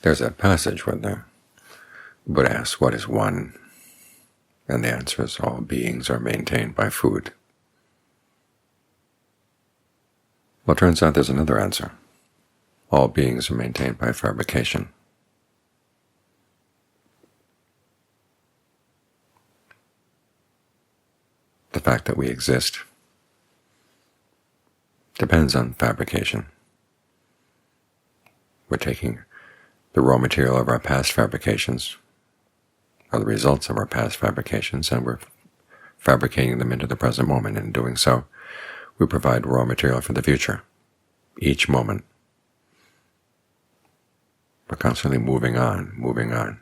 There's a passage where the Buddha asks, what is one? And the answer is, all beings are maintained by food. Well, it turns out there's another answer. All beings are maintained by fabrication. The fact that we exist depends on fabrication. We're taking the raw material of our past fabrications, or the results of our past fabrications, and we're fabricating them into the present moment. In doing so, we provide raw material for the future. Each moment, we're constantly moving on, moving on.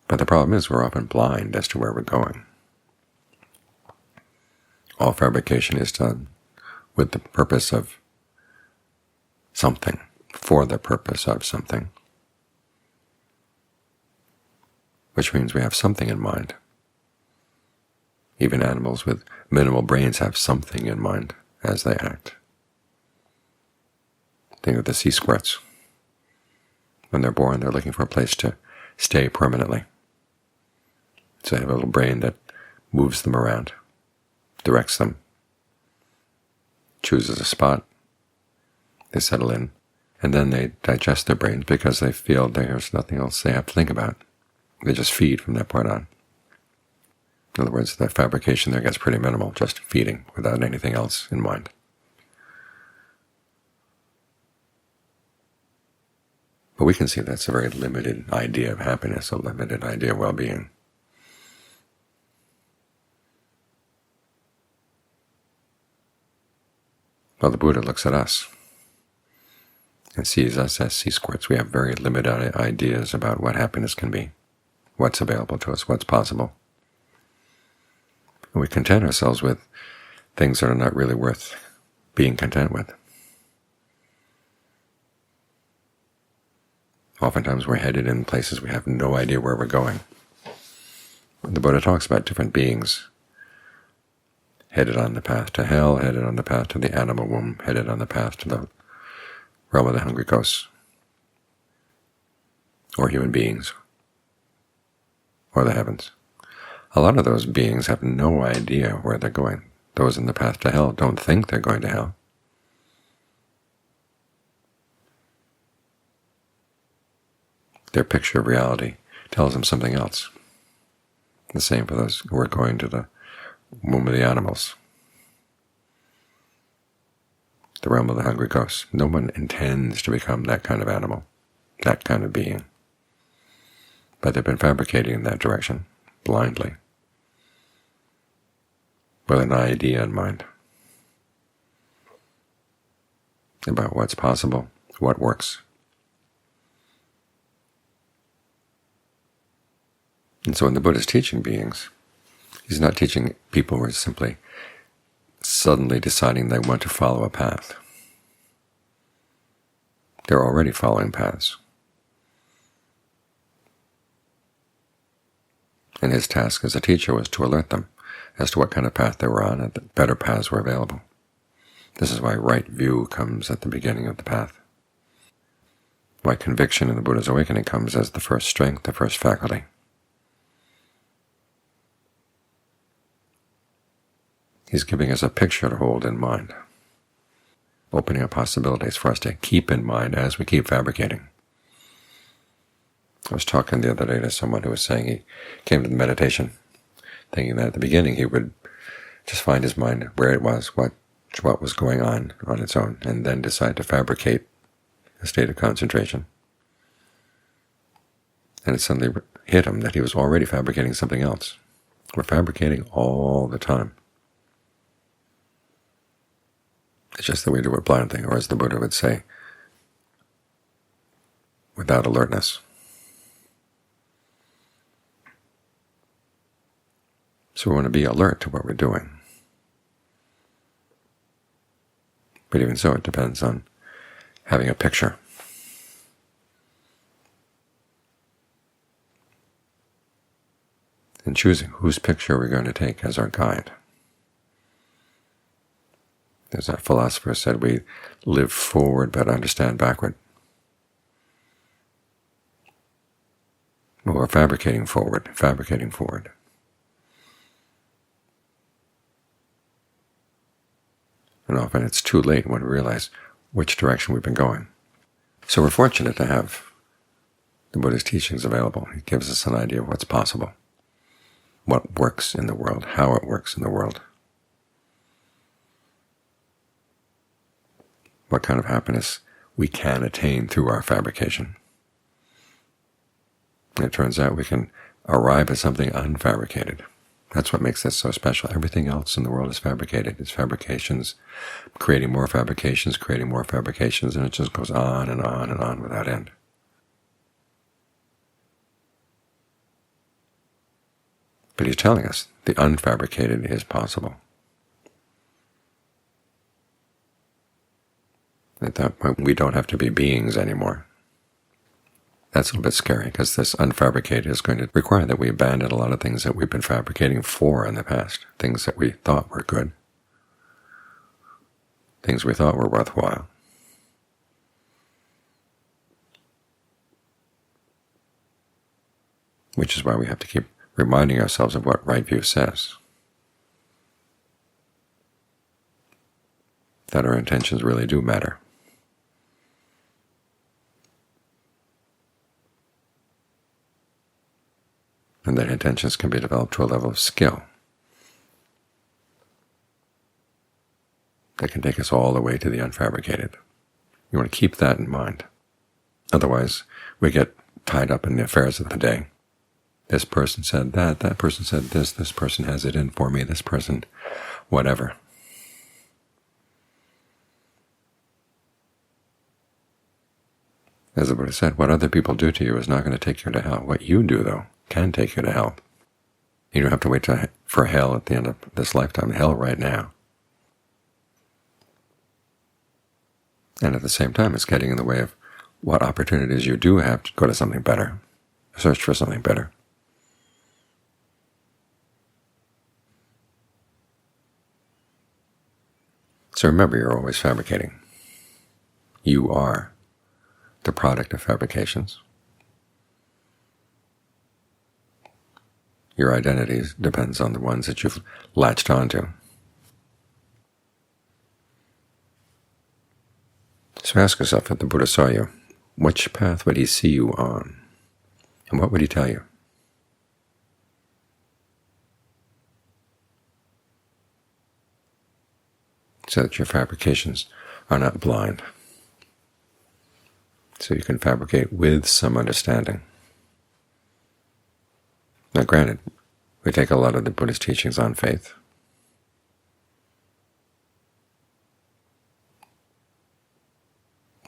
But the problem is we're often blind as to where we're going. All fabrication is done with the purpose of something, for the purpose of something, which means we have something in mind. Even animals with minimal brains have something in mind as they act. Think of the sea squirts. When they're born, they're looking for a place to stay permanently. So they have a little brain that moves them around, directs them, chooses a spot, they settle in, and then they digest their brains because they feel there's nothing else they have to think about. They just feed from that point on. In other words, the fabrication there gets pretty minimal, just feeding without anything else in mind. But we can see that's a very limited idea of happiness, a limited idea of well-being. Well, the Buddha looks at us and sees us as sea squirts. We have very limited ideas about what happiness can be, what's available to us, what's possible. And we content ourselves with things that are not really worth being content with. Oftentimes we're headed in places we have no idea where we're going. The Buddha talks about different beings headed on the path to hell, headed on the path to the animal womb, headed on the path to the realm of the hungry ghosts, or human beings, or the heavens. A lot of those beings have no idea where they're going. Those in the path to hell don't think they're going to hell. Their picture of reality tells them something else. The same for those who are going to the womb of the animals, the realm of the hungry ghosts. No one intends to become that kind of animal, that kind of being. But they've been fabricating in that direction, blindly, with an idea in mind about what's possible, what works. And so when the Buddha is teaching beings, he's not teaching people who are simply suddenly deciding they want to follow a path. They're already following paths. And his task as a teacher was to alert them as to what kind of path they were on and that better paths were available. This is why right view comes at the beginning of the path. Why conviction in the Buddha's awakening comes as the first strength, the first faculty. He's giving us a picture to hold in mind, opening up possibilities for us to keep in mind as we keep fabricating. I was talking the other day to someone who was saying he came to the meditation thinking that at the beginning he would just find his mind where it was, what was going on its own, and then decide to fabricate a state of concentration. And it suddenly hit him that he was already fabricating something else. We're fabricating all the time. It's just that we do it blindly, or as the Buddha would say, without alertness. So we want to be alert to what we're doing. But even so, it depends on having a picture. And choosing whose picture we're going to take as our guide. As our philosopher said, we live forward but understand backward. we're fabricating forward, fabricating forward. And often it's too late when we realize which direction we've been going. So we're fortunate to have the Buddha's teachings available. It gives us an idea of what's possible, what works in the world, how it works in the world, what kind of happiness we can attain through our fabrication. And it turns out we can arrive at something unfabricated. That's what makes this so special. Everything else in the world is fabricated. It's fabrications, creating more fabrications, creating more fabrications, and it just goes on and on and on without end. But he's telling us the unfabricated is possible. At that point, we don't have to be beings anymore. That's a little bit scary, because this unfabricated is going to require that we abandon a lot of things that we've been fabricating for in the past, things that we thought were good, things we thought were worthwhile. Which is why we have to keep reminding ourselves of what right view says, that our intentions really do matter. And that intentions can be developed to a level of skill that can take us all the way to the unfabricated. You want to keep that in mind. Otherwise, we get tied up in the affairs of the day. This person said that person said this person has it in for me, this person, whatever. As the Buddha said, what other people do to you is not going to take you to hell. What you do, though, can take you to hell. You don't have to wait for hell at the end of this lifetime. Hell right now. And at the same time, it's getting in the way of what opportunities you do have to go to something better, search for something better. So remember, you're always fabricating. You are the product of fabrications. Your identity depends on the ones that you've latched onto. So ask yourself, if the Buddha saw you, which path would he see you on? And what would he tell you? So that your fabrications are not blind. So you can fabricate with some understanding. Now granted, we take a lot of the Buddhist teachings on faith.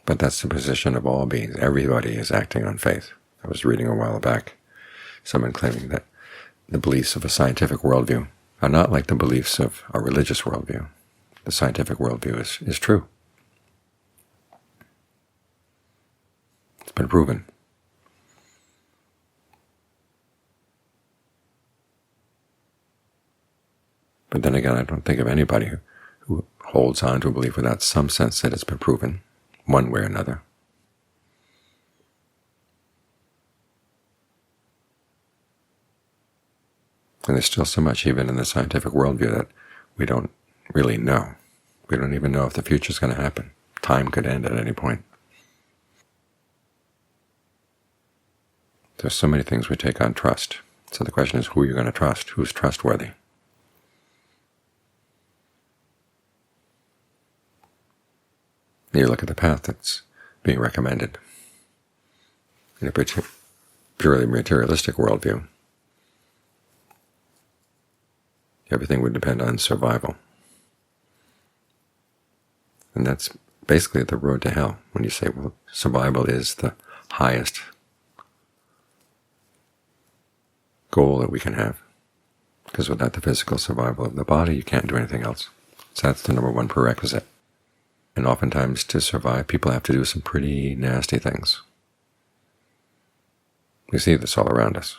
But that's the position of all beings. Everybody is acting on faith. I was reading a while back someone claiming that the beliefs of a scientific worldview are not like the beliefs of a religious worldview. The scientific worldview is true. It's been proven. But then again, I don't think of anybody who holds on to a belief without some sense that it's been proven, one way or another. And there's still so much, even in the scientific worldview, that we don't really know. We don't even know if the future is going to happen. Time could end at any point. There's so many things we take on trust. So the question is, who are you going to trust? Who's trustworthy? You look at the path that's being recommended in a purely materialistic worldview. Everything would depend on survival. And that's basically the road to hell. When you say, well, survival is the highest goal that we can have, because without the physical survival of the body, you can't do anything else. So that's the number one prerequisite. And oftentimes, to survive, people have to do some pretty nasty things. We see this all around us.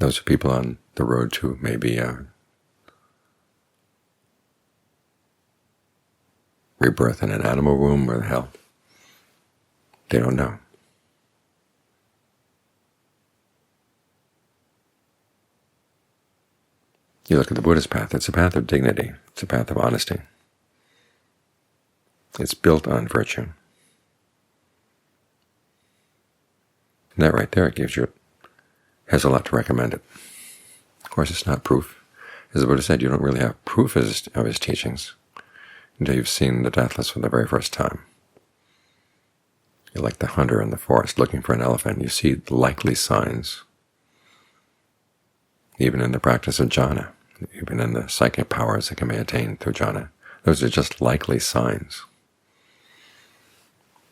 Those are people on the road to maybe rebirth in an animal womb or the hell. They don't know. You look at the Buddhist path, it's a path of dignity, it's a path of honesty. It's built on virtue. And that right there has a lot to recommend it. Of course, it's not proof. As the Buddha said, you don't really have proof of his teachings until you've seen the deathless for the very first time. You're like the hunter in the forest looking for an elephant. You see likely signs. Even in the practice of jhana, even in the psychic powers that can be attained through jhana, those are just likely signs.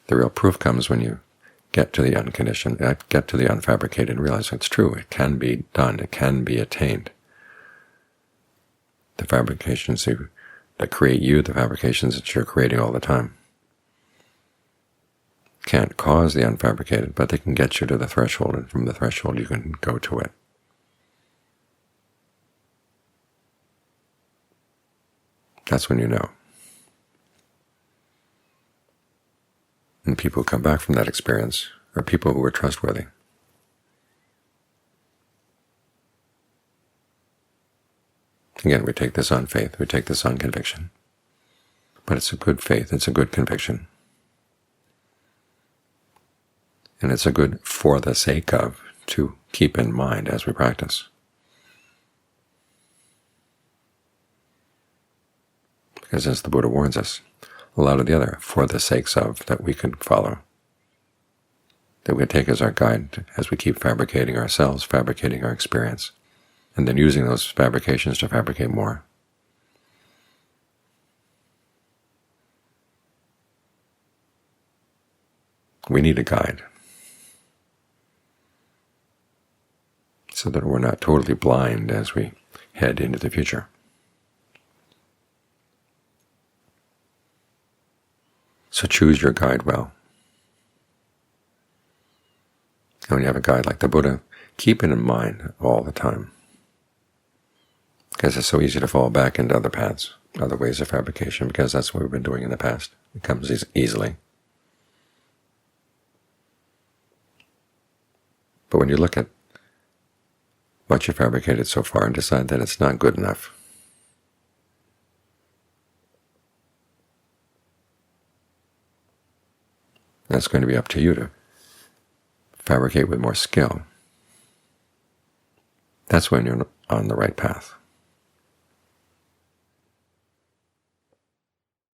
The real proof comes when you get to the unconditioned, get to the unfabricated, and realize it's true. It can be done. It can be attained. The fabrications that create you, the fabrications that you're creating all the time, can't cause the unfabricated, but they can get you to the threshold, and from the threshold you can go to it. That's when you know. And people who come back from that experience are people who are trustworthy. Again, we take this on faith, we take this on conviction. But it's a good faith, it's a good conviction. And it's a good for the sake of to keep in mind as we practice. Because as the Buddha warns us, a lot of the other for the sakes of that we could follow, that we could take as our guide as we keep fabricating ourselves, fabricating our experience, and then using those fabrications to fabricate more. We need a guide so that we're not totally blind as we head into the future. So choose your guide well. And when you have a guide like the Buddha, keep it in mind all the time, because it's so easy to fall back into other paths, other ways of fabrication, because that's what we've been doing in the past. It comes easily. But when you look at what you fabricated so far and decide that it's not good enough, that's going to be up to you to fabricate with more skill. That's when you're on the right path.